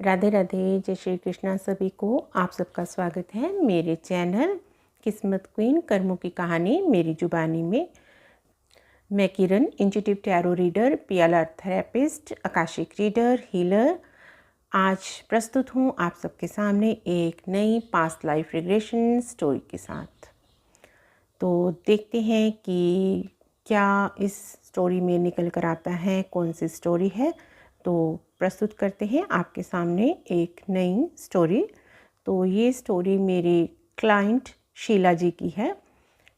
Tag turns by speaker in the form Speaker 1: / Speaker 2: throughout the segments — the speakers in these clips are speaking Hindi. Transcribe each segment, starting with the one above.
Speaker 1: राधे राधे, जय श्री कृष्णा। सभी को आप सबका स्वागत है मेरे चैनल किस्मत क्वीन कर्मों की कहानी मेरी जुबानी में। मैं Kiran, intuitive tarot reader, PLR therapist, akashic reader, healer, आज प्रस्तुत हूँ आप सबके सामने एक नई पास्ट लाइफ रिग्रेशन स्टोरी के साथ। तो देखते हैं कि क्या इस स्टोरी में निकल कर आता है, कौन सी स्टोरी है। तो प्रस्तुत करते हैं आपके सामने एक नई स्टोरी। तो ये स्टोरी मेरे क्लाइंट शीला जी की है।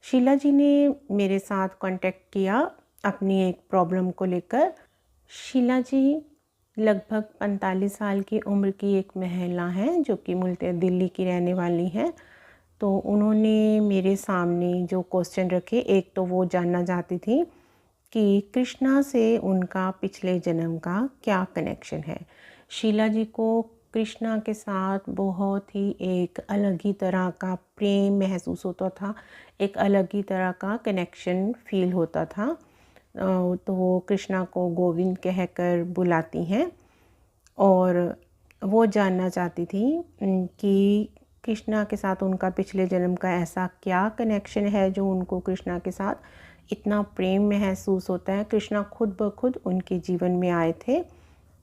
Speaker 1: शीला जी ने मेरे साथ कांटेक्ट किया अपनी एक प्रॉब्लम को लेकर। शीला जी लगभग 45 साल की उम्र की एक महिला हैं जो कि मूलतः दिल्ली की रहने वाली हैं। तो उन्होंने मेरे सामने जो क्वेश्चन रखे, एक तो वो जानना चाहती थी कि कृष्णा से उनका पिछले जन्म का क्या कनेक्शन है। शीला जी को कृष्णा के साथ बहुत ही एक अलग ही तरह का प्रेम महसूस होता था, एक अलग ही तरह का कनेक्शन फील होता था। तो वो कृष्णा को गोविंद कहकर बुलाती हैं और वो जानना चाहती थी कि कृष्णा के साथ उनका पिछले जन्म का ऐसा क्या कनेक्शन है जो उनको कृष्णा के साथ इतना प्रेम महसूस होता है। कृष्णा खुद ब खुद उनके जीवन में आए थे,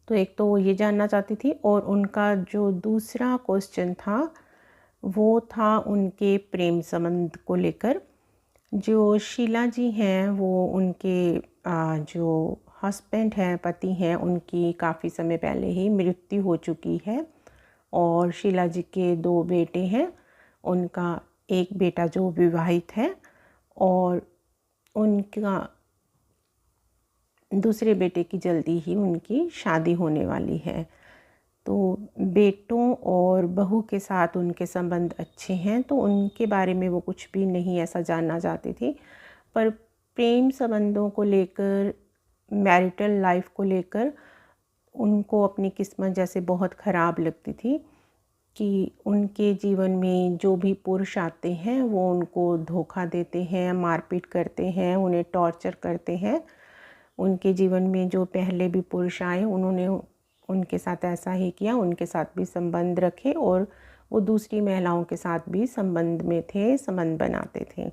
Speaker 1: तो एक तो वो ये जानना चाहती थी। और उनका जो दूसरा क्वेश्चन था वो था उनके प्रेम संबंध को लेकर। जो शीला जी हैं वो उनके जो हस्बैंड हैं, पति हैं, उनकी काफ़ी समय पहले ही मृत्यु हो चुकी है और शीला जी के 2 बेटे हैं। उनका एक बेटा जो विवाहित है और उनका दूसरे बेटे की जल्दी ही उनकी शादी होने वाली है। तो बेटों और बहू के साथ उनके संबंध अच्छे हैं, तो उनके बारे में वो कुछ भी नहीं ऐसा जानना चाहती थी। पर प्रेम संबंधों को लेकर, मैरिटल लाइफ को लेकर उनको अपनी किस्मत जैसे बहुत ख़राब लगती थी कि उनके जीवन में जो भी पुरुष आते हैं वो उनको धोखा देते हैं, मारपीट करते हैं, उन्हें टॉर्चर करते हैं। उनके जीवन में जो पहले भी पुरुष आए उन्होंने उनके साथ ऐसा ही किया, उनके साथ भी संबंध रखे और वो दूसरी महिलाओं के साथ भी संबंध में थे, संबंध बनाते थे।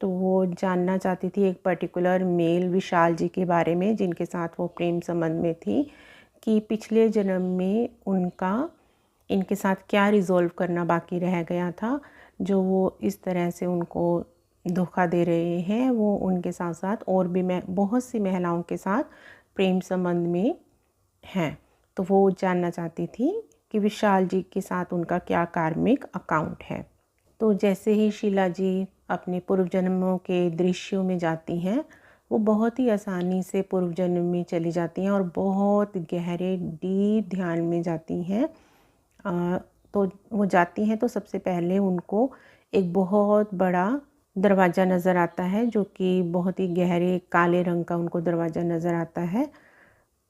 Speaker 1: तो वो जानना चाहती थी एक पर्टिकुलर मेल विशाल जी के बारे में जिनके साथ वो प्रेम संबंध में थी, कि पिछले जन्म में उनका इनके साथ क्या रिजॉल्व करना बाकी रह गया था, जो वो इस तरह से उनको धोखा दे रहे हैं। वो उनके साथ साथ और भी बहुत सी महिलाओं के साथ प्रेम संबंध में हैं। तो वो जानना चाहती थी कि विशाल जी के साथ उनका क्या कार्मिक अकाउंट है। तो जैसे ही शीला जी अपने पूर्व जन्मों के दृश्यों में जाती हैं, वो बहुत ही आसानी से पूर्व जन्म में चली जाती हैं और बहुत गहरे डीप ध्यान में जाती हैं। तो वो जाती हैं तो सबसे पहले उनको एक बहुत बड़ा दरवाज़ा नज़र आता है, जो कि बहुत ही गहरे काले रंग का उनको दरवाज़ा नज़र आता है।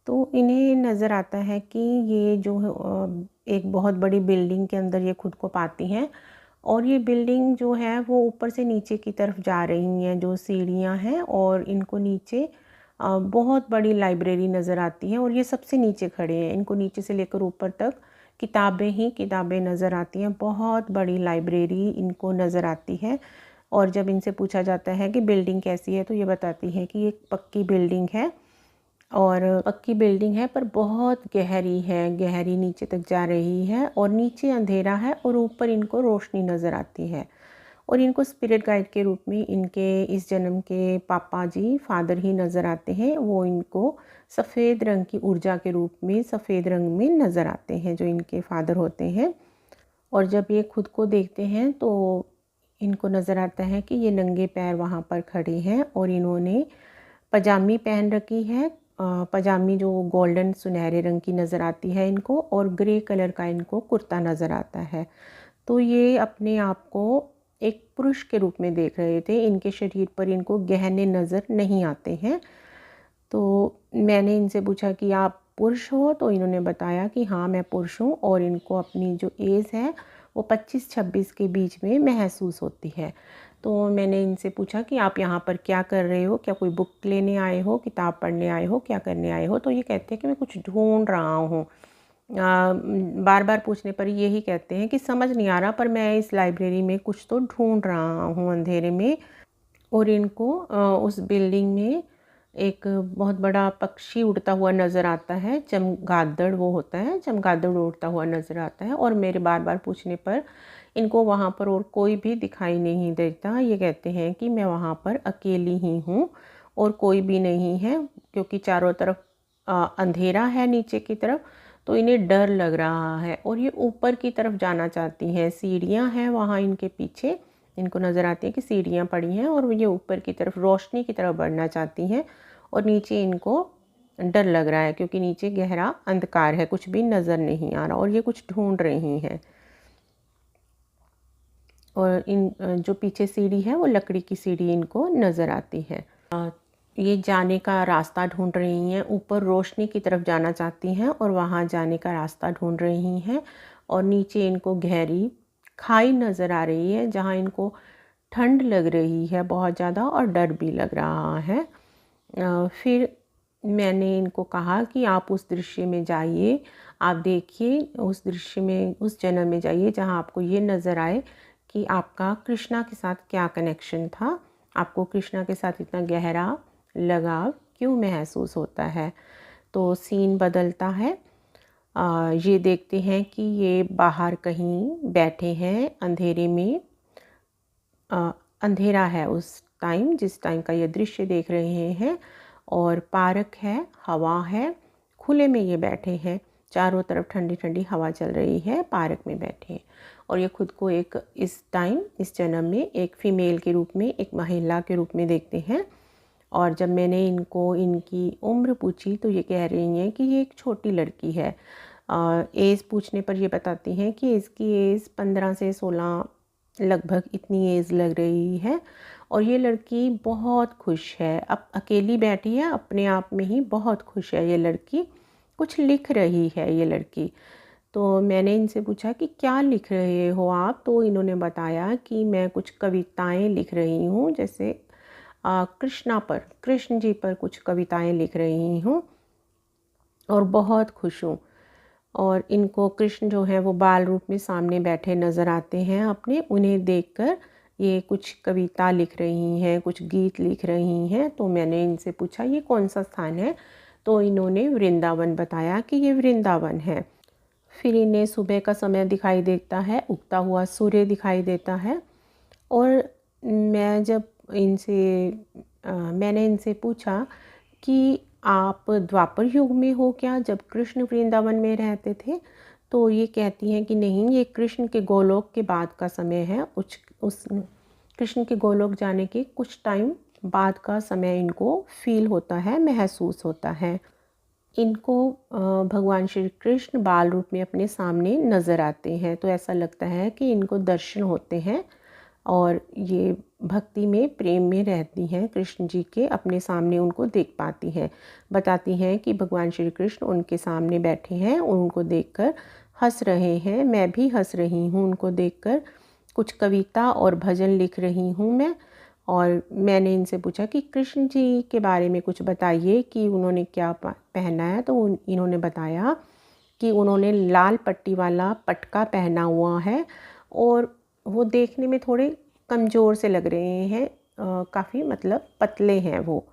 Speaker 1: तो इन्हें नज़र आता है कि ये जो एक बहुत बड़ी बिल्डिंग के अंदर ये खुद को पाती हैं और ये बिल्डिंग जो है वो ऊपर से नीचे की तरफ जा रही हैं, जो सीढ़ियाँ हैं, और इनको नीचे बहुत बड़ी लाइब्रेरी नज़र आती है और ये सबसे नीचे खड़े हैं। इनको नीचे से लेकर ऊपर तक किताबें ही किताबें नज़र आती हैं। बहुत बड़ी लाइब्रेरी इनको नज़र आती है। और जब इनसे पूछा जाता है कि बिल्डिंग कैसी है तो ये बताती हैं कि एक पक्की बिल्डिंग है, और पक्की बिल्डिंग है पर बहुत गहरी है, गहरी नीचे तक जा रही है और नीचे अंधेरा है और ऊपर इनको रोशनी नज़र आती है। और इनको स्पिरिट गाइड के रूप में इनके इस जन्म के पापा जी, फादर ही नज़र आते हैं। वो इनको सफ़ेद रंग की ऊर्जा के रूप में, सफ़ेद रंग में नज़र आते हैं, जो इनके फादर होते हैं। और जब ये खुद को देखते हैं तो इनको नज़र आता है कि ये नंगे पैर वहाँ पर खड़े हैं और इन्होंने पजामी पहन रखी है। पजामी जो गोल्डन सुनहरे रंग की नज़र आती है इनको, और ग्रे कलर का इनको कुर्ता नज़र आता है। तो ये अपने आप को एक पुरुष के रूप में देख रहे थे। इनके शरीर पर इनको गहने नज़र नहीं आते हैं। तो मैंने इनसे पूछा कि आप पुरुष हो, तो इन्होंने बताया कि हाँ मैं पुरुष हूँ और इनको अपनी जो एज है वो 25-26 के बीच में महसूस होती है। तो मैंने इनसे पूछा कि आप यहाँ पर क्या कर रहे हो, क्या कोई बुक लेने आए हो, किताब पढ़ने आए हो, क्या करने आए हो। तो ये कहते हैं कि मैं कुछ ढूंढ रहा हूँ। बार बार पूछने पर यही कहते हैं कि समझ नहीं आ रहा, पर मैं इस लाइब्रेरी में कुछ तो ढूंढ रहा हूँ अंधेरे में। और इनको उस बिल्डिंग में एक बहुत बड़ा पक्षी उड़ता हुआ नज़र आता है, चमगादड़ वो होता है, चमगादड़ उड़ता हुआ नज़र आता है। और मेरे बार बार पूछने पर इनको वहाँ पर और कोई भी दिखाई नहीं देता। ये कहते हैं कि मैं वहाँ पर अकेली ही हूँ और कोई भी नहीं है, क्योंकि चारों तरफ अंधेरा है नीचे की तरफ, तो इन्हें डर लग रहा है। और ये ऊपर की तरफ जाना चाहती हैं, सीढ़ियाँ हैं वहाँ इनके पीछे, इनको नज़र आती है कि सीढ़ियाँ पड़ी हैं और ये ऊपर की तरफ रोशनी की तरफ बढ़ना चाहती हैं। और नीचे इनको डर लग रहा है क्योंकि नीचे गहरा अंधकार है, कुछ भी नज़र नहीं आ रहा और ये कुछ ढूंढ रही हैं। और इन जो पीछे सीढ़ी है वो लकड़ी की सीढ़ी इनको नज़र आती है। ये जाने का रास्ता ढूंढ रही हैं, ऊपर रोशनी की तरफ जाना चाहती हैं और वहाँ जाने का रास्ता ढूंढ रही हैं। और नीचे इनको गहरी खाई नज़र आ रही है जहाँ इनको ठंड लग रही है बहुत ज़्यादा और डर भी लग रहा है। फिर मैंने इनको कहा कि आप उस दृश्य में जाइए, आप देखिए उस दृश्य में, उस जन्म में जाइए जहाँ आपको ये नज़र आए कि आपका कृष्णा के साथ क्या कनेक्शन था, आपको कृष्णा के साथ इतना गहरा लगाव क्यों महसूस होता है। तो सीन बदलता है। ये देखते हैं कि ये बाहर कहीं बैठे हैं अंधेरे में। अंधेरा है उस टाइम, जिस टाइम का ये दृश्य देख रहे हैं, और पार्क है, हवा है, खुले में ये बैठे हैं, चारों तरफ ठंडी ठंडी हवा चल रही है, पार्क में बैठे हैं। और ये खुद को एक इस टाइम, इस जन्म में एक फ़ीमेल के रूप में, एक महिला के रूप में देखते हैं। और जब मैंने इनको इनकी उम्र पूछी तो ये कह रही हैं कि ये एक छोटी लड़की है। एज पूछने पर ये बताती हैं कि इसकी एज 15 से 16 लगभग इतनी एज लग रही है। और ये लड़की बहुत खुश है, अब अकेली बैठी है, अपने आप में ही बहुत खुश है ये लड़की। कुछ लिख रही है ये लड़की। तो मैंने इनसे पूछा कि क्या लिख रहे हो आप, तो इन्होंने बताया कि मैं कुछ कविताएं लिख रही हूँ, जैसे कृष्णा पर, कृष्ण जी पर कुछ कविताएं लिख रही हूँ और बहुत खुश हूँ। और इनको कृष्ण जो है वो बाल रूप में सामने बैठे नज़र आते हैं अपने, उन्हें देखकर ये कुछ कविता लिख रही हैं, कुछ गीत लिख रही हैं। तो मैंने इनसे पूछा ये कौन सा स्थान है, तो इन्होंने वृंदावन बताया कि ये वृंदावन है। फिर इन्हें सुबह का समय दिखाई देता है, उगता हुआ सूर्य दिखाई देता है। और मैं जब मैंने इनसे पूछा कि आप द्वापर युग में हो क्या, जब कृष्ण वृंदावन में रहते थे, तो ये कहती हैं कि नहीं, ये कृष्ण के गोलोक के बाद का समय है। उस कृष्ण के गोलोक जाने के कुछ टाइम बाद का समय इनको फील होता है, महसूस होता है। इनको भगवान श्री कृष्ण बाल रूप में अपने सामने नज़र आते हैं, तो ऐसा लगता है कि इनको दर्शन होते हैं और ये भक्ति में, प्रेम में रहती हैं कृष्ण जी के, अपने सामने उनको देख पाती हैं। बताती हैं कि भगवान श्री कृष्ण उनके सामने बैठे हैं, उनको देखकर हंस रहे हैं, मैं भी हंस रही हूँ उनको देखकर। कुछ कविता और भजन लिख रही हूँ मैं। और मैंने इनसे पूछा कि कृष्ण जी के बारे में कुछ बताइए कि उन्होंने क्या पहना है, तो इन्होंने बताया कि उन्होंने लाल पट्टी वाला पटका पहना हुआ है और वो देखने में थोड़े कमज़ोर से लग रहे हैं, काफ़ी मतलब पतले हैं वो।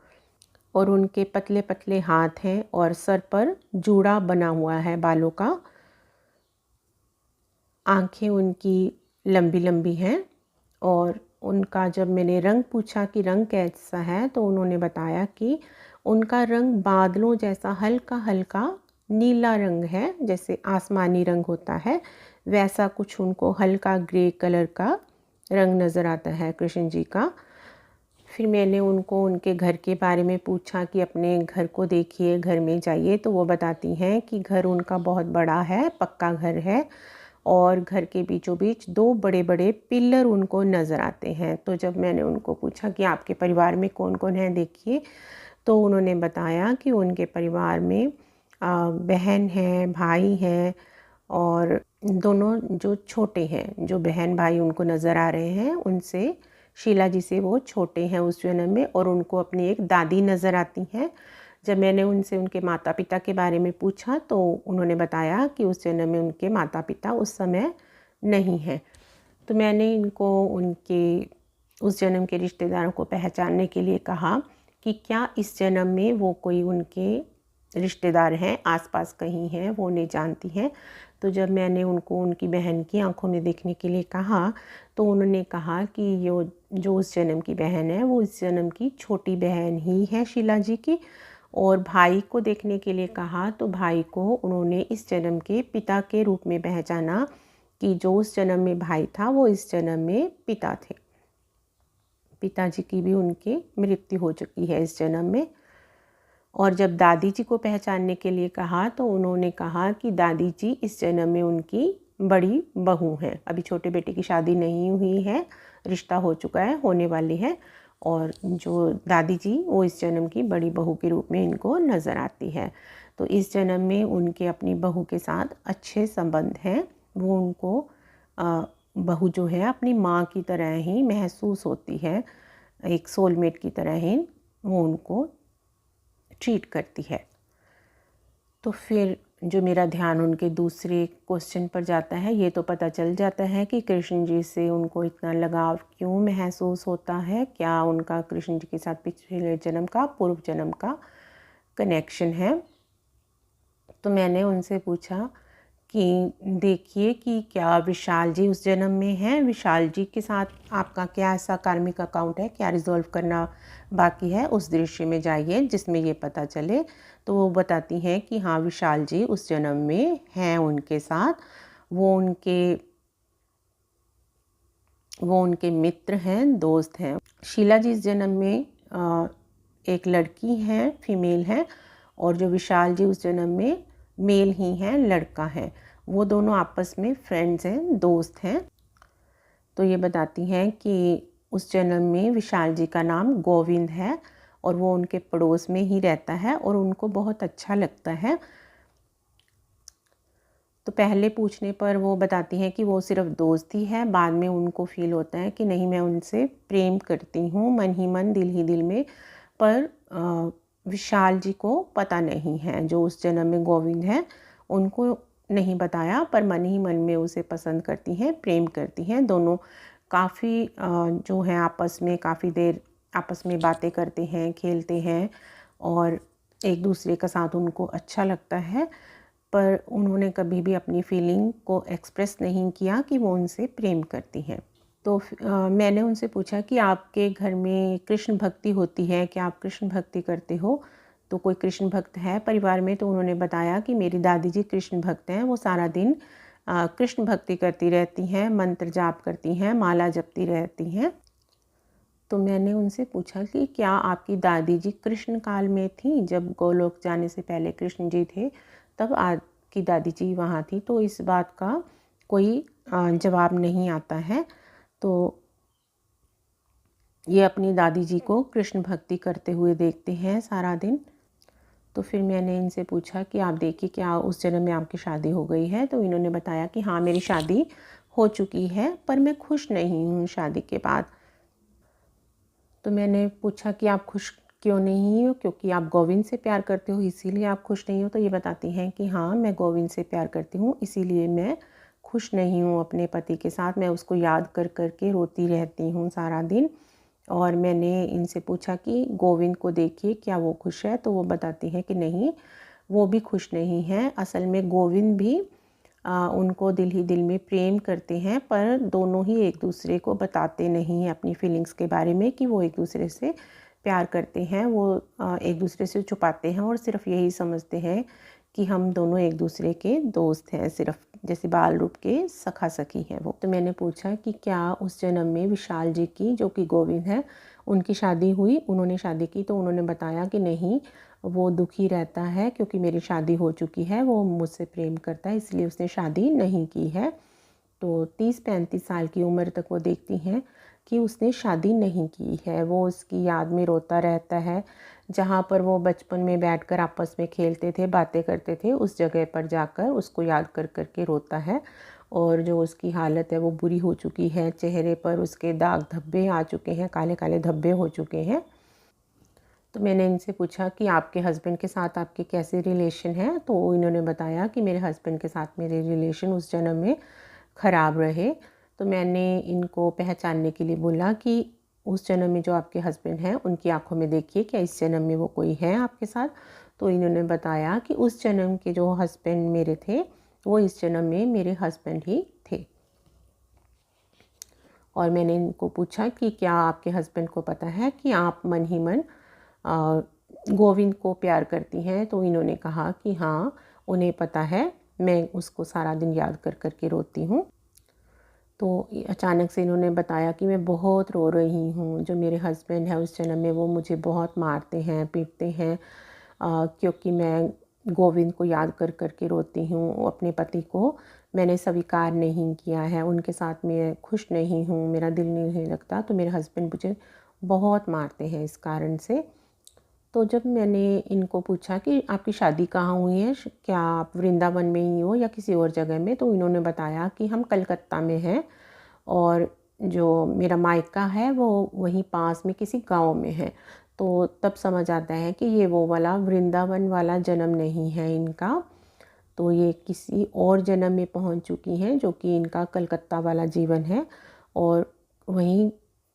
Speaker 1: और उनके पतले पतले हाथ हैं और सर पर जूड़ा बना हुआ है बालों का। आंखें उनकी लंबी लंबी हैं। और उनका जब मैंने रंग पूछा कि रंग कैसा है, तो उन्होंने बताया कि उनका रंग बादलों जैसा हल्का हल्का नीला रंग है, जैसे आसमानी रंग होता है वैसा कुछ उनको हल्का ग्रे कलर का रंग नज़र आता है कृष्ण जी का। फिर मैंने उनको उनके घर के बारे में पूछा कि अपने घर को देखिए, घर में जाइए, तो वो बताती हैं कि घर उनका बहुत बड़ा है, पक्का घर है और घर के बीचों बीच 2 बड़े बड़े पिलर उनको नज़र आते हैं। तो जब मैंने उनको पूछा कि आपके परिवार में कौन कौन है देखिए, तो उन्होंने बताया कि उनके परिवार में बहन है, भाई हैं, और दोनों जो छोटे हैं, जो बहन भाई उनको नज़र आ रहे हैं, उनसे, शीला जी से वो छोटे हैं उस जन्म में। और उनको अपनी एक दादी नज़र आती हैं जब मैंने उनसे उनके माता पिता के बारे में पूछा तो उन्होंने बताया कि उस जन्म में उनके माता पिता उस समय नहीं हैं। तो मैंने इनको उनके उस जन्म के रिश्तेदारों को पहचानने के लिए कहा कि क्या इस जन्म में वो कोई उनके रिश्तेदार हैं, आसपास कहीं हैं, वो नहीं जानती हैं। तो जब मैंने उनको उनकी बहन की आंखों में देखने के लिए कहा तो उन्होंने कहा कि ये जो उस जन्म की बहन है वो इस जन्म की छोटी बहन ही है शीला जी की। और भाई को देखने के लिए कहा तो भाई को उन्होंने इस जन्म के पिता के रूप में पहचाना कि जो उस जन्म में भाई था वो इस जन्म में पिता थे। पिताजी की भी उनकी मृत्यु हो चुकी है इस जन्म में। और जब दादी जी को पहचानने के लिए कहा तो उन्होंने कहा कि दादी जी इस जन्म में उनकी बड़ी बहू हैं। अभी छोटे बेटे की शादी नहीं हुई है, रिश्ता हो चुका है, होने वाली है। और जो दादी जी वो इस जन्म की बड़ी बहू के रूप में इनको नज़र आती है। तो इस जन्म में उनके अपनी बहू के साथ अच्छे संबंध हैं। वो उनको बहू जो है अपनी माँ की तरह ही महसूस होती है, एक सोलमेट की तरह ही वो उनको ट्रीट करती है। तो फिर जो मेरा ध्यान उनके दूसरे क्वेश्चन पर जाता है, ये तो पता चल जाता है कि कृष्ण जी से उनको इतना लगाव क्यों महसूस होता है, क्या उनका कृष्ण जी के साथ पिछले जन्म का, पूर्व जन्म का कनेक्शन है। तो मैंने उनसे पूछा कि देखिए कि क्या विशाल जी उस जन्म में हैं, विशाल जी के साथ आपका क्या ऐसा कार्मिक अकाउंट है, क्या रिजॉल्व करना बाकी है, उस दृश्य में जाइए जिसमें ये पता चले। तो वो बताती हैं कि हाँ विशाल जी उस जन्म में हैं उनके साथ, वो उनके मित्र हैं, दोस्त हैं। शीला जी इस जन्म में एक लड़की हैं, फीमेल हैं, और जो विशाल जी उस जन्म में मेल ही हैं, लड़का है। वो दोनों आपस में फ्रेंड्स हैं, दोस्त हैं। तो ये बताती हैं कि उस जन्म में विशाल जी का नाम गोविंद है और वो उनके पड़ोस में ही रहता है और उनको बहुत अच्छा लगता है। तो पहले पूछने पर वो बताती हैं कि वो सिर्फ दोस्त ही है, बाद में उनको फील होता है कि नहीं मैं उनसे प्रेम करती हूँ, मन ही मन दिल ही दिल में। पर विशाल जी को पता नहीं है, जो उस जन्म में गोविंद है उनको नहीं बताया, पर मन ही मन में उसे पसंद करती हैं, प्रेम करती हैं। दोनों काफ़ी जो है आपस में काफ़ी देर आपस में बातें करते हैं, खेलते हैं और एक दूसरे का साथ उनको अच्छा लगता है। पर उन्होंने कभी भी अपनी फीलिंग को एक्सप्रेस नहीं किया कि वो उनसे प्रेम करती हैं। तो मैंने उनसे पूछा कि आपके घर में कृष्ण भक्ति होती है, क्या आप कृष्ण भक्ति करते हो, तो कोई कृष्ण भक्त है परिवार में। तो उन्होंने बताया कि मेरी दादी जी कृष्ण भक्त हैं, वो सारा दिन कृष्ण भक्ति करती रहती हैं, मंत्र जाप करती हैं, माला जपती रहती हैं। तो मैंने उनसे पूछा कि क्या आपकी दादी जी कृष्ण काल में थी, जब गोलोक जाने से पहले कृष्ण जी थे तब आपकी दादी जी वहाँ थी। तो इस बात का कोई जवाब नहीं आता है। तो ये अपनी दादी जी को कृष्ण भक्ति करते हुए देखते हैं सारा दिन। तो फिर मैंने इनसे पूछा कि आप देखिए क्या उस जन्म में आपकी शादी हो गई है। तो इन्होंने बताया कि हाँ मेरी शादी हो चुकी है, पर मैं खुश नहीं हूँ शादी के बाद। तो मैंने पूछा कि आप खुश क्यों नहीं हो, क्योंकि आप गोविंद से प्यार करते हो इसीलिए आप खुश नहीं हो। तो ये बताती हैं कि हाँ मैं गोविंद से प्यार करती हूँ, इसीलिए मैं खुश नहीं हूँ अपने पति के साथ, मैं उसको याद कर कर के रोती रहती हूँ सारा दिन। और मैंने इनसे पूछा कि गोविंद को देखिए क्या वो खुश है, तो वो बताती है कि नहीं वो भी खुश नहीं है। असल में गोविंद भी उनको दिल ही दिल में प्रेम करते हैं, पर दोनों ही एक दूसरे को बताते नहीं हैं अपनी फीलिंग्स के बारे में कि वो एक दूसरे से प्यार करते हैं। वो एक दूसरे से छुपाते हैं और सिर्फ यही समझते हैं कि हम दोनों एक दूसरे के दोस्त हैं, सिर्फ जैसे बाल रूप के सखा सखी हैं वो। तो मैंने पूछा कि क्या उस जन्म में विशाल जी की, जो कि गोविंद है, उनकी शादी हुई, उन्होंने शादी की। तो उन्होंने बताया कि नहीं वो दुखी रहता है क्योंकि मेरी शादी हो चुकी है, वो मुझसे प्रेम करता है इसलिए उसने शादी नहीं की है। तो 30-35 साल की उम्र तक वो देखती हैं कि उसने शादी नहीं की है। वो उसकी याद में रोता रहता है, जहाँ पर वो बचपन में बैठकर आपस में खेलते थे, बातें करते थे, उस जगह पर जाकर उसको याद कर कर के रोता है। और जो उसकी हालत है वो बुरी हो चुकी है, चेहरे पर उसके दाग धब्बे आ चुके हैं, काले काले धब्बे हो चुके हैं। तो मैंने इनसे पूछा कि आपके हस्बैंड के साथ आपके कैसे रिलेशन हैं, तो इन्होंने बताया कि मेरे हस्बैंड के साथ मेरे रिलेशन उस जन्म में ख़राब रहे। तो मैंने इनको पहचानने के लिए बोला कि उस जन्म में जो आपके हस्बैंड हैं उनकी आंखों में देखिए, क्या इस जन्म में वो कोई है आपके साथ। तो इन्होंने बताया कि उस जन्म के जो हस्बैंड मेरे थे वो इस जन्म में मेरे हस्बैंड ही थे। और मैंने इनको पूछा कि क्या आपके हस्बैंड को पता है कि आप मन ही मन गोविंद को प्यार करती हैं। तो इन्होंने कहा कि हाँ, उन्हें पता है, मैं उसको सारा दिन याद कर कर के रोती हूँ। तो अचानक से इन्होंने बताया कि मैं बहुत रो रही हूँ, जो मेरे हस्बैंड है उस जन्म में वो मुझे बहुत मारते हैं, पीटते हैं, क्योंकि मैं गोविंद को याद कर कर के रोती हूँ। अपने पति को मैंने स्वीकार नहीं किया है, उनके साथ मैं खुश नहीं हूँ, मेरा दिल नहीं लगता, तो मेरे हस्बैंड मुझे बहुत मारते हैं इस कारण से। तो जब मैंने इनको पूछा कि आपकी शादी कहाँ हुई है, क्या आप वृंदावन में ही हो या किसी और जगह में, तो इन्होंने बताया कि हम कलकत्ता में हैं और जो मेरा मायका है वो वहीं पास में किसी गांव में है। तो तब समझ आता है कि ये वो वाला वृंदावन वाला जन्म नहीं है इनका, तो ये किसी और जन्म में पहुंच चुकी हैं, जो कि इनका कलकत्ता वाला जीवन है। और वहीं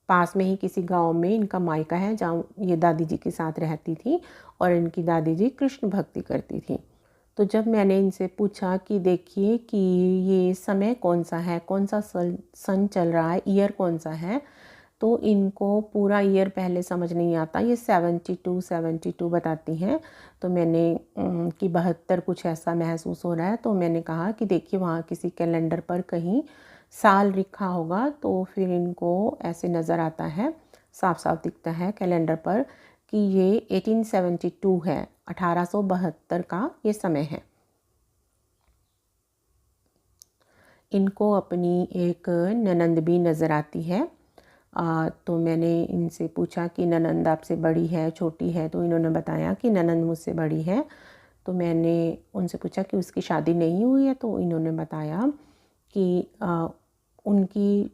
Speaker 1: पास में ही किसी गांव में इनका मायका है, जहाँ ये दादी जी के साथ रहती थी और इनकी दादी जी कृष्ण भक्ति करती थी। तो जब मैंने इनसे पूछा कि देखिए कि ये समय कौन सा है, कौन सा सन चल रहा है, ईयर कौन सा है, तो इनको पूरा ईयर पहले समझ नहीं आता, ये 72 बताती हैं। तो मैंने कि 72 कुछ ऐसा महसूस हो रहा है। तो मैंने कहा कि देखिए वहाँ किसी कैलेंडर पर कहीं साल लिखा होगा, तो फिर इनको ऐसे नज़र आता है, साफ साफ दिखता है कैलेंडर पर कि ये 1872 है, 1872 का ये समय है। इनको अपनी एक ननंद भी नज़र आती है। तो मैंने इनसे पूछा कि ननंद आपसे बड़ी है छोटी है, तो इन्होंने बताया कि ननंद मुझसे बड़ी है। तो मैंने उनसे पूछा कि उसकी शादी नहीं हुई है, तो इन्होंने बताया कि उनकी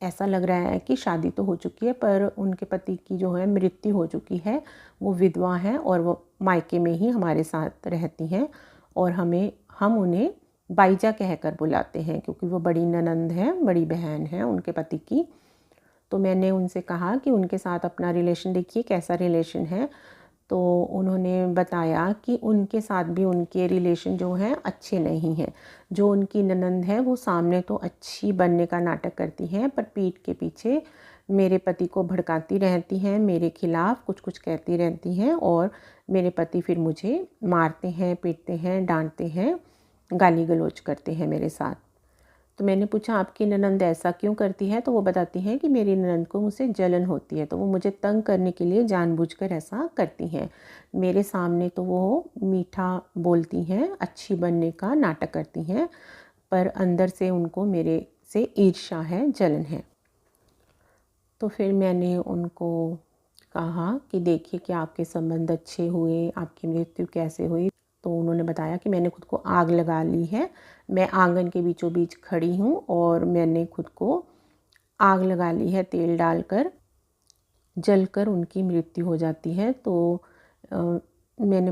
Speaker 1: ऐसा लग रहा है कि शादी तो हो चुकी है, पर उनके पति की जो है मृत्यु हो चुकी है, वो विधवा हैं और वो मायके में ही हमारे साथ रहती हैं और हम उन्हें बाईजा कहकर बुलाते हैं, क्योंकि वो बड़ी ननंद हैं, बड़ी बहन है उनके पति की। तो मैंने उनसे कहा कि उनके साथ अपना रिलेशन देखिए कैसा रिलेशन है। तो उन्होंने बताया कि उनके साथ भी उनके रिलेशन जो हैं अच्छे नहीं हैं। जो उनकी ननंद है वो सामने तो अच्छी बनने का नाटक करती हैं, पर पीठ के पीछे मेरे पति को भड़काती रहती हैं, मेरे खिलाफ़ कुछ कुछ कहती रहती हैं और मेरे पति फिर मुझे मारते हैं, पीटते हैं, डांटते हैं, गाली गलौज करते हैं मेरे साथ। तो मैंने पूछा आपकी ननंद ऐसा क्यों करती है, तो वो बताती हैं कि मेरी ननंद को मुझसे जलन होती है, तो वो मुझे तंग करने के लिए जानबूझकर ऐसा करती हैं। मेरे सामने तो वो मीठा बोलती हैं, अच्छी बनने का नाटक करती हैं, पर अंदर से उनको मेरे से ईर्ष्या है, जलन है। तो फिर मैंने उनको कहा कि देखिए कि आपके संबंध अच्छे हुए, आपकी मृत्यु कैसे हुई। तो उन्होंने बताया कि मैंने खुद को आग लगा ली है, मैं आंगन के बीचों बीच खड़ी हूँ और मैंने खुद को आग लगा ली है, तेल डालकर जलकर उनकी मृत्यु हो जाती है। तो मैंने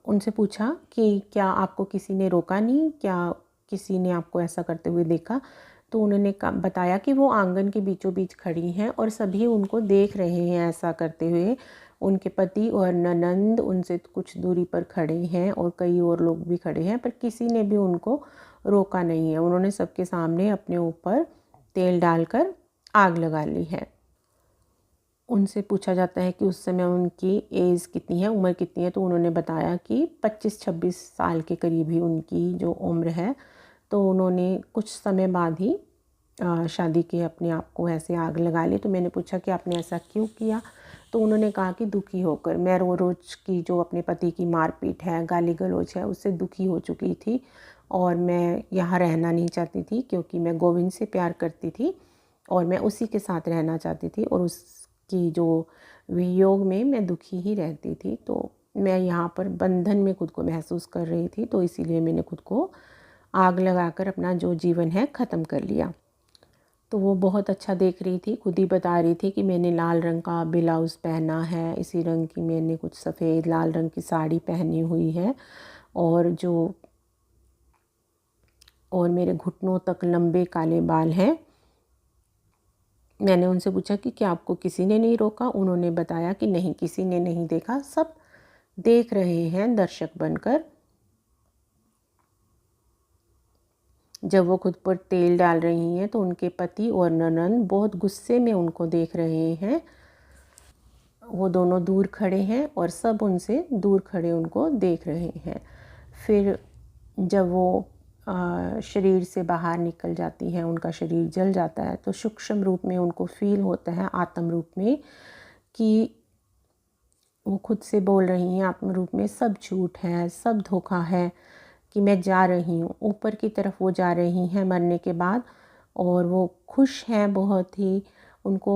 Speaker 1: उनसे पूछा कि क्या आपको किसी ने रोका नहीं, क्या किसी ने आपको ऐसा करते हुए देखा। तो उन्होंने बताया कि वो आंगन के बीचों बीच खड़ी हैं और सभी उनको देख रहे हैं ऐसा करते हुए। उनके पति और ननंद उनसे कुछ दूरी पर खड़े हैं और कई और लोग भी खड़े हैं, पर किसी ने भी उनको रोका नहीं है। उन्होंने सबके सामने अपने ऊपर तेल डालकर आग लगा ली है। उनसे पूछा जाता है कि उस समय उनकी एज कितनी है, उम्र कितनी है, तो उन्होंने बताया कि 25-26 साल के करीब ही उनकी जो उम्र है। तो उन्होंने कुछ समय बाद ही शादी के अपने आप को ऐसे आग लगा ली। तो मैंने पूछा कि आपने ऐसा क्यों किया, तो उन्होंने कहा कि दुखी होकर, मैं रोज़ की जो अपने पति की मारपीट है, गाली गलौज है, उससे दुखी हो चुकी थी और मैं यहाँ रहना नहीं चाहती थी, क्योंकि मैं गोविंद से प्यार करती थी और मैं उसी के साथ रहना चाहती थी और उसकी जो वियोग में मैं दुखी ही रहती थी। तो मैं यहाँ पर बंधन में खुद को महसूस कर रही थी, तो इसीलिए मैंने खुद को आग लगाकर अपना जो जीवन है ख़त्म कर लिया। तो वो बहुत अच्छा देख रही थी, खुद ही बता रही थी कि मैंने लाल रंग का ब्लाउज़ पहना है, इसी रंग की मैंने कुछ सफ़ेद लाल रंग की साड़ी पहनी हुई है, और मेरे घुटनों तक लंबे काले बाल हैं। मैंने उनसे पूछा कि क्या आपको किसी ने नहीं रोका? उन्होंने बताया कि नहीं, किसी ने नहीं देखा, सब देख रहे हैं दर्शक बनकर। जब वो खुद पर तेल डाल रही हैं तो उनके पति और ननंद बहुत गुस्से में उनको देख रहे हैं। वो दोनों दूर खड़े हैं और सब उनसे दूर खड़े उनको देख रहे हैं। फिर जब वो शरीर से बाहर निकल जाती हैं, उनका शरीर जल जाता है, तो सूक्ष्म रूप में उनको फील होता है, आत्म रूप में, कि वो खुद से बोल रही हैं आत्म रूप में, सब झूठ है, सब धोखा है, कि मैं जा रही हूँ। ऊपर की तरफ वो जा रही हैं मरने के बाद, और वो खुश हैं बहुत ही। उनको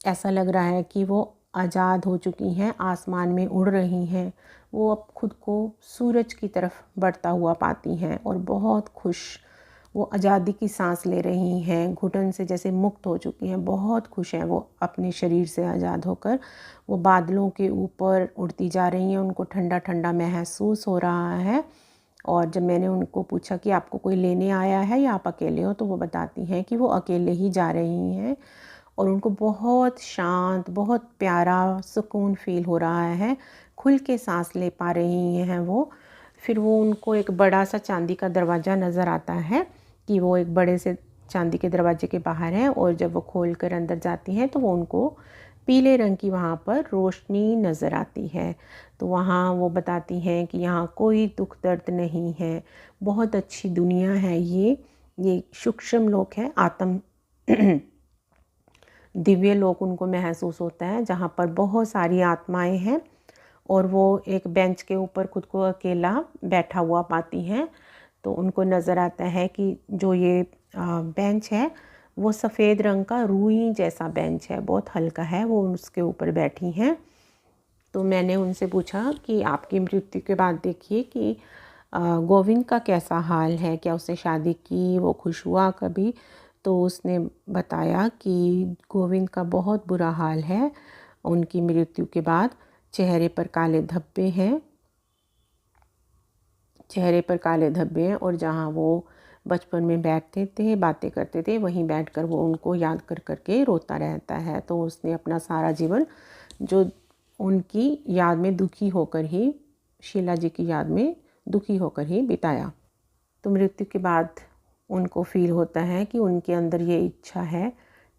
Speaker 1: ऐसा लग रहा है कि वो आज़ाद हो चुकी हैं, आसमान में उड़ रही हैं। वो अब खुद को सूरज की तरफ बढ़ता हुआ पाती हैं और बहुत खुश वो आज़ादी की सांस ले रही हैं, घुटन से जैसे मुक्त हो चुकी हैं, बहुत खुश हैं वो अपने शरीर से आज़ाद होकर। वो बादलों के ऊपर उड़ती जा रही हैं, उनको ठंडा ठंडा महसूस हो रहा है। और जब मैंने उनको पूछा कि आपको कोई लेने आया है या आप अकेले हो, तो वो बताती हैं कि वो अकेले ही जा रही हैं और उनको बहुत शांत, बहुत प्यारा सुकून फ़ील हो रहा है, खुल के सांस ले पा रही हैं वो। फिर वो उनको एक बड़ा सा चांदी का दरवाज़ा नज़र आता है कि वो एक बड़े से चांदी के दरवाजे के बाहर हैं, और जब वो खोल कर अंदर जाती हैं तो वो उनको पीले रंग की वहाँ पर रोशनी नज़र आती है। तो वहाँ वो बताती हैं कि यहाँ कोई दुख दर्द नहीं है, बहुत अच्छी दुनिया है ये सूक्ष्म लोक है, आत्म दिव्य लोक उनको महसूस होता है, जहाँ पर बहुत सारी आत्माएं हैं। और वो एक बेंच के ऊपर खुद को अकेला बैठा हुआ पाती हैं। तो उनको नज़र आता है कि जो ये बेंच है वो सफ़ेद रंग का रूई जैसा बेंच है, बहुत हल्का है, वो उसके ऊपर बैठी हैं। तो मैंने उनसे पूछा कि आपकी मृत्यु के बाद देखिए कि गोविंद का कैसा हाल है, क्या उसने शादी की, वो खुश हुआ कभी? तो उसने बताया कि गोविंद का बहुत बुरा हाल है, उनकी मृत्यु के बाद चेहरे पर काले धब्बे हैं, और जहाँ वो बचपन में बैठते थे, बातें करते थे, वहीं बैठकर वो उनको याद कर करके रोता रहता है। तो उसने अपना सारा जीवन जो उनकी याद में दुखी होकर ही, शीला जी की याद में दुखी होकर ही बिताया। तो मृत्यु के बाद उनको फील होता है कि उनके अंदर ये इच्छा है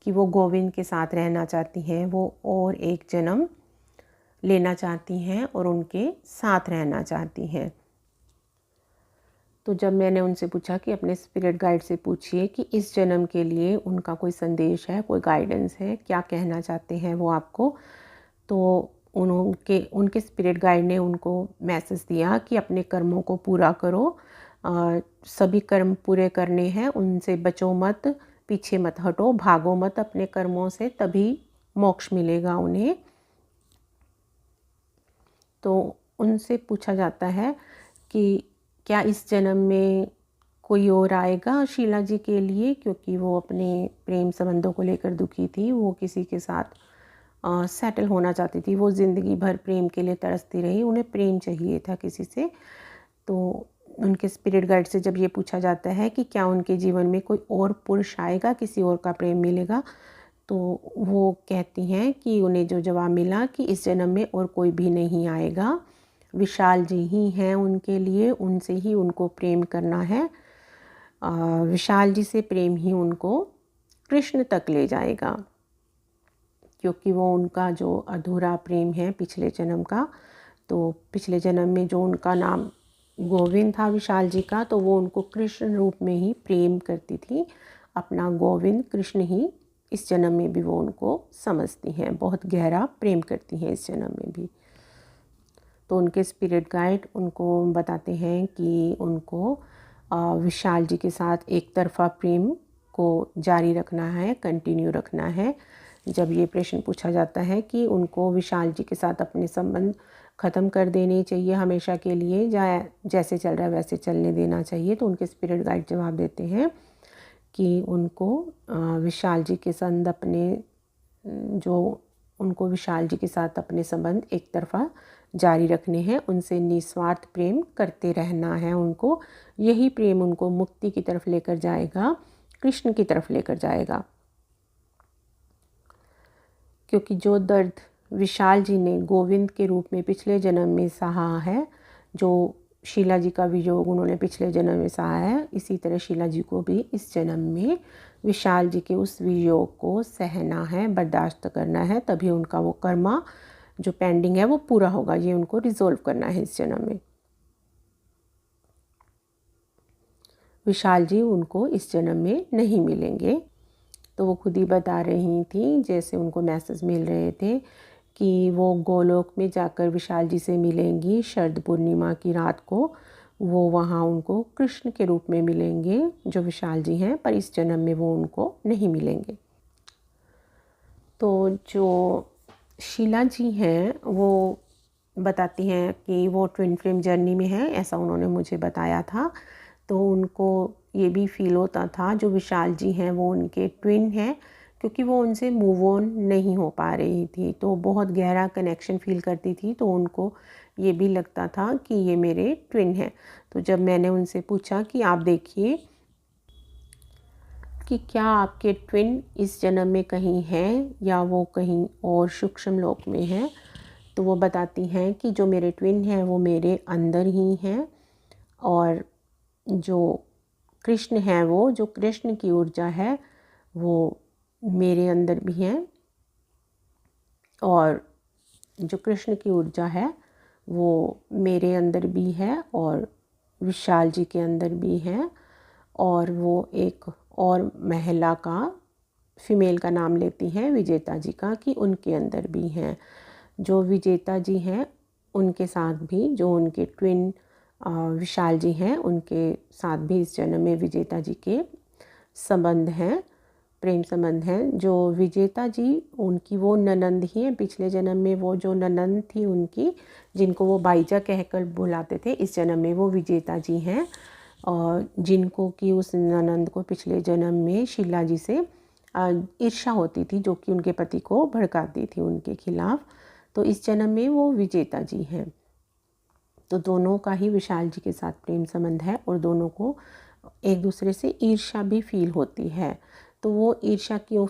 Speaker 1: कि वो गोविंद के साथ रहना चाहती हैं, वो और एक जन्म लेना चाहती हैं और उनके साथ रहना चाहती हैं। तो जब मैंने उनसे पूछा कि अपने स्पिरिट गाइड से पूछिए कि इस जन्म के लिए उनका कोई संदेश है, कोई गाइडेंस है, क्या कहना चाहते हैं वो आपको, तो उनके स्पिरिट गाइड ने उनको मैसेज दिया कि अपने कर्मों को पूरा करो, सभी कर्म पूरे करने हैं, उनसे बचो मत, पीछे मत हटो, भागो मत अपने कर्मों से, तभी मोक्ष मिलेगा उन्हें। तो उनसे पूछा जाता है कि क्या इस जन्म में कोई और आएगा शीला जी के लिए, क्योंकि वो अपने प्रेम संबंधों को लेकर दुखी थी, वो किसी के साथ सेटल होना चाहती थी, वो ज़िंदगी भर प्रेम के लिए तरसती रही, उन्हें प्रेम चाहिए था किसी से। तो उनके स्पिरिट गाइड से जब ये पूछा जाता है कि क्या उनके जीवन में कोई और पुरुष आएगा, किसी और का प्रेम मिलेगा, तो वो कहती हैं कि उन्हें जो जवाब मिला कि इस जन्म में और कोई भी नहीं आएगा, विशाल जी ही हैं उनके लिए, उनसे ही उनको प्रेम करना है, विशाल जी से प्रेम ही उनको कृष्ण तक ले जाएगा, क्योंकि वो उनका जो अधूरा प्रेम है पिछले जन्म का, तो पिछले जन्म में जो उनका नाम गोविंद था विशाल जी का, तो वो उनको कृष्ण रूप में ही प्रेम करती थी, अपना गोविंद कृष्ण ही इस जन्म में भी वो उनको समझती हैं, बहुत गहरा प्रेम करती हैं इस जन्म में भी। तो उनके स्पिरिट गाइड उनको बताते हैं कि उनको विशाल जी के साथ एक तरफ़ा प्रेम को जारी रखना है, कंटिन्यू रखना है। जब ये प्रश्न पूछा जाता है कि उनको विशाल जी के साथ अपने संबंध ख़त्म कर देने चाहिए हमेशा के लिए, या जैसे चल रहा है वैसे चलने देना चाहिए, तो उनके स्पिरिट गाइड जवाब देते हैं कि उनको विशाल जी के संग अपने जो उनको विशाल जी के साथ अपने संबंध एक तरफ़ा जारी रखने हैं, उनसे निस्वार्थ प्रेम करते रहना है उनको। यही प्रेम उनको मुक्ति की तरफ लेकर जाएगा, कृष्ण की तरफ लेकर जाएगा। क्योंकि जो दर्द विशाल जी ने गोविंद के रूप में पिछले जन्म में सहा है, जो शीला जी का वियोग उन्होंने पिछले जन्म में सहा है, इसी तरह शीला जी को भी इस जन्म में विशाल जी के उस वियोग को सहना है, बर्दाश्त करना है, तभी उनका वो कर्मा जो पेंडिंग है वो पूरा होगा। ये उनको रिजोल्व करना है इस जन्म में। विशाल जी उनको इस जन्म में नहीं मिलेंगे। तो वो खुद ही बता रही थी, जैसे उनको मैसेज मिल रहे थे कि वो गोलोक में जाकर विशाल जी से मिलेंगी शरद पूर्णिमा की रात को। वो वहाँ उनको कृष्ण के रूप में मिलेंगे जो विशाल जी हैं, पर इस जन्म में वो उनको नहीं मिलेंगे। तो जो शीला जी हैं वो बताती हैं कि वो ट्विन फ्लेम जर्नी में है, ऐसा उन्होंने मुझे बताया था। तो उनको ये भी फील होता था जो विशाल जी हैं वो उनके ट्विन हैं, क्योंकि वो उनसे मूव ऑन नहीं हो पा रही थी, तो बहुत गहरा कनेक्शन फील करती थी। तो उनको ये भी लगता था कि ये मेरे ट्विन हैं। तो जब मैंने उनसे पूछा कि आप देखिए कि क्या आपके ट्विन इस जन्म में कहीं हैं या वो कहीं और सूक्ष्म लोक में हैं, तो वो बताती हैं कि जो मेरे ट्विन हैं वो मेरे अंदर ही हैं, और जो कृष्ण हैं वो जो कृष्ण की ऊर्जा है वो मेरे अंदर भी हैं, और जो कृष्ण की ऊर्जा है वो मेरे अंदर भी है और विशाल जी के अंदर भी है। और वो एक और महिला का, फीमेल का नाम लेती हैं विजेता जी का, कि उनके अंदर भी हैं। जो विजेता जी हैं उनके साथ भी जो उनके ट्विन विशाल जी हैं उनके साथ भी इस जन्म में विजेता जी के संबंध हैं, प्रेम संबंध हैं। जो विजेता जी उनकी वो ननंद ही हैं, पिछले जन्म में वो जो ननंद थी उनकी, जिनको वो बाईजा कहकर बुलाते थे, इस जन्म में वो विजेता जी हैं। और जिनको कि उस ननंद को पिछले जन्म में शीला जी से ईर्ष्या होती थी, जो कि उनके पति को भड़काती थी उनके खिलाफ। तो इस जन्म में वो विजेता जी हैं। तो दोनों का ही विशाल जी के साथ प्रेम संबंध है और दोनों को एक दूसरे से ईर्ष्या भी फील होती है। तो वो ईर्ष्या क्यों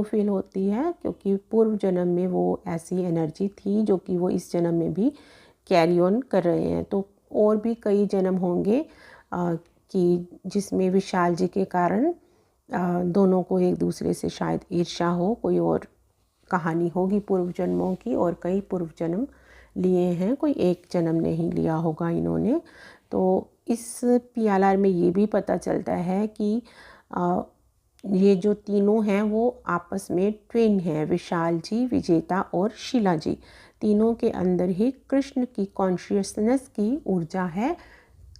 Speaker 1: फील होती है? क्योंकि पूर्व जन्म में वो ऐसी एनर्जी थी जो कि वो इस जन्म में भी कैरी ऑन कर रहे हैं। तो और भी कई जन्म होंगे कि जिसमें विशाल जी के कारण दोनों को एक दूसरे से शायद ईर्ष्या हो, कोई और कहानी होगी पूर्व जन्मों की, और कई पूर्व जन्म लिए हैं, कोई एक जन्म नहीं लिया होगा इन्होंने। तो इस PLR में ये भी पता चलता है कि ये जो तीनों हैं वो आपस में ट्विन हैं, विशाल जी, विजेता और शीला जी। तीनों के अंदर ही कृष्ण की कॉन्शियसनेस की ऊर्जा है,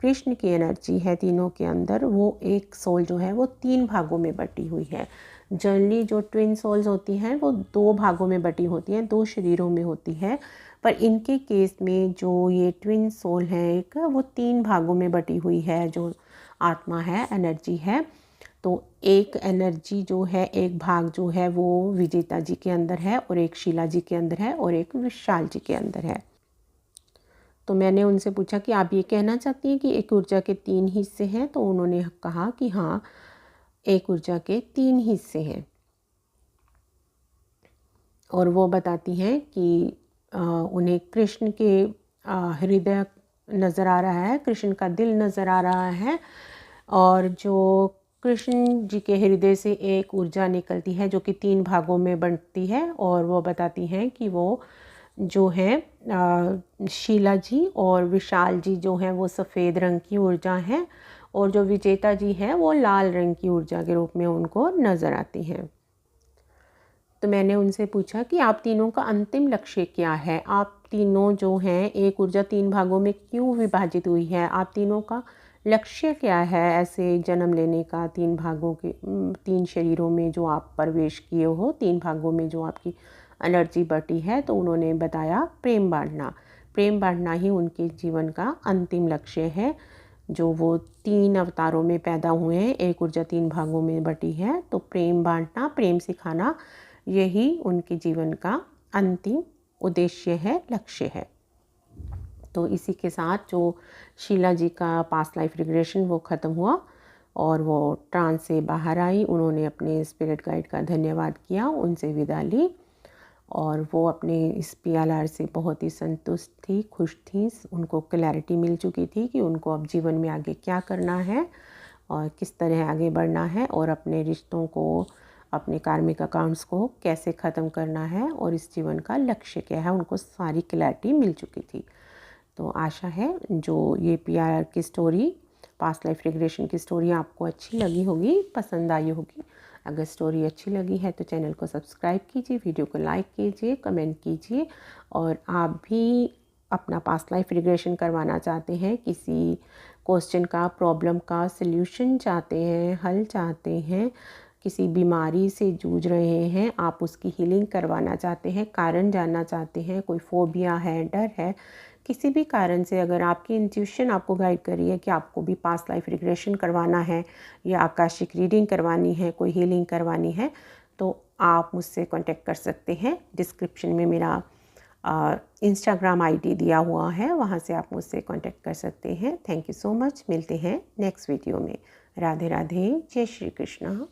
Speaker 1: कृष्ण की एनर्जी है तीनों के अंदर। वो एक सोल जो है वो 3 भागों में बटी हुई है। जनरली जो ट्विन सोल्स होती हैं वो 2 भागों में बटी होती हैं, 2 शरीरों में होती है, पर इनके केस में जो ये ट्विन सोल है एक, वो 3 भागों में बटी हुई है, जो आत्मा है, एनर्जी है। तो एक एनर्जी जो है, एक भाग जो है वो विजेता जी के अंदर है, और एक शीला जी के अंदर है, और एक विशाल जी के अंदर है। तो मैंने उनसे पूछा कि आप ये कहना चाहती हैं कि एक ऊर्जा के 3 हिस्से हैं? तो उन्होंने कहा कि हाँ, एक ऊर्जा के 3 हिस्से हैं। और वो बताती हैं कि उन्हें कृष्ण के हृदय नज़र आ रहा है, कृष्ण का दिल नज़र आ रहा है, और जो कृष्ण जी के हृदय से एक ऊर्जा निकलती है जो कि 3 भागों में बंटती है। और वो बताती हैं कि वो जो है शीला जी और विशाल जी जो हैं वो सफ़ेद रंग की ऊर्जा हैं, और जो विजेता जी हैं वो लाल रंग की ऊर्जा के रूप में उनको नज़र आती हैं। तो मैंने उनसे पूछा कि आप तीनों का अंतिम लक्ष्य क्या है? आप तीनों जो हैं एक ऊर्जा 3 भागों में क्यों विभाजित हुई है? आप तीनों का लक्ष्य क्या है ऐसे जन्म लेने का, 3 भागों के 3 शरीरों में जो आप प्रवेश किए हो, 3 भागों में जो आपकी एनर्जी बटी है? तो उन्होंने बताया प्रेम बांटना। प्रेम बांटना ही उनके जीवन का अंतिम लक्ष्य है। जो वो 3 अवतारों में पैदा हुए हैं, एक ऊर्जा 3 भागों में बटी है। तो प्रेम बांटना, प्रेम सिखाना, यही उनके जीवन का अंतिम उद्देश्य है, लक्ष्य है। तो इसी के साथ जो शीला जी का पास्ट लाइफ रिग्रेशन वो ख़त्म हुआ और वो ट्रांस से बाहर आई। उन्होंने अपने स्पिरिट गाइड का धन्यवाद किया, उनसे विदा ली और वो अपने इस PLR से बहुत ही संतुष्ट थी, खुश थी। उनको क्लैरिटी मिल चुकी थी कि उनको अब जीवन में आगे क्या करना है और किस तरह आगे बढ़ना है और अपने रिश्तों को, अपने कार्मिक अकाउंट्स को कैसे ख़त्म करना है और इस जीवन का लक्ष्य क्या है, उनको सारी क्लैरिटी मिल चुकी थी। तो आशा है जो ये PLR की स्टोरी, पास्ट लाइफ रिग्रेशन की स्टोरी आपको अच्छी लगी होगी, पसंद आई होगी। अगर स्टोरी अच्छी लगी है तो चैनल को सब्सक्राइब कीजिए, वीडियो को लाइक कीजिए, कमेंट कीजिए। और आप भी अपना पास्ट लाइफ रिग्रेशन करवाना चाहते हैं, किसी क्वेश्चन का, प्रॉब्लम का सल्यूशन चाहते हैं, हल चाहते हैं, किसी बीमारी से जूझ रहे हैं, आप उसकी हीलिंग करवाना चाहते हैं, कारण जानना चाहते हैं, कोई फोबिया है, डर है, किसी भी कारण से अगर आपकी इंट्यूशन आपको गाइड कर रही है कि आपको भी पास्ट लाइफ रिग्रेशन करवाना है या आकाशिक रीडिंग करवानी है, कोई हीलिंग करवानी है, तो आप मुझसे कांटेक्ट कर सकते हैं। डिस्क्रिप्शन में मेरा इंस्टाग्राम ID दिया हुआ है, वहाँ से आप मुझसे कांटेक्ट कर सकते हैं। Thank you so much. मिलते हैं नेक्स्ट वीडियो में। राधे राधे, जय श्री कृष्ण।